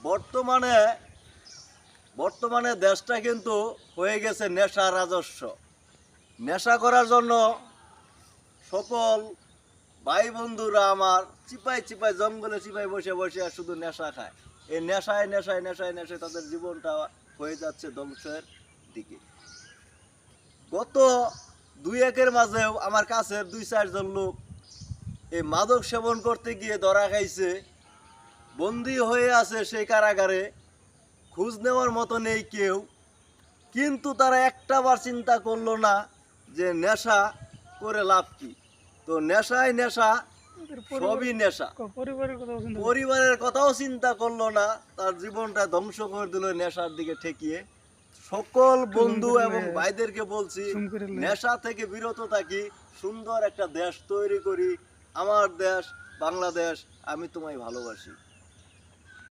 বর্তমানে বর্তমানে দেশটা কিন্তু হয়ে গেছে নেশা রাজস্ব। নেশা করার জন্য সকল ভাই বন্ধুরা আমার চিপাই চিপাই জঙ্গলে চিপাই বসে বসে আর শুধু নেশা খায়। এই নেশায় নেশায় নেশায় নেশায় তাদের জীবনটা হয়ে যাচ্ছে ধ্বংসের দিকে। গত 2-1 মাঝেও আমার কাছের 2-4 জন লোক এই মাদক সেবন করতে গিয়ে ধরা খাইছে, বন্দী হয়ে আছে সেই কারাগারে, খোঁজ নেওয়ার মতো নেই কেউ। কিন্তু তারা একটাবার চিন্তা করলো না যে নেশা করে লাভ কি। তো নেশায় নেশা, সবই নেশা। পরিবারের কথাও চিন্তা করলো না, তার জীবনটা ধ্বংস করে দিল নেশার দিকে ঠেকিয়ে। সকল বন্ধু এবং ভাইদেরকে বলছি, নেশা থেকে বিরত থাকি, সুন্দর একটা দেশ তৈরি করি। আমার দেশ বাংলাদেশ, আমি তোমায় ভালোবাসি।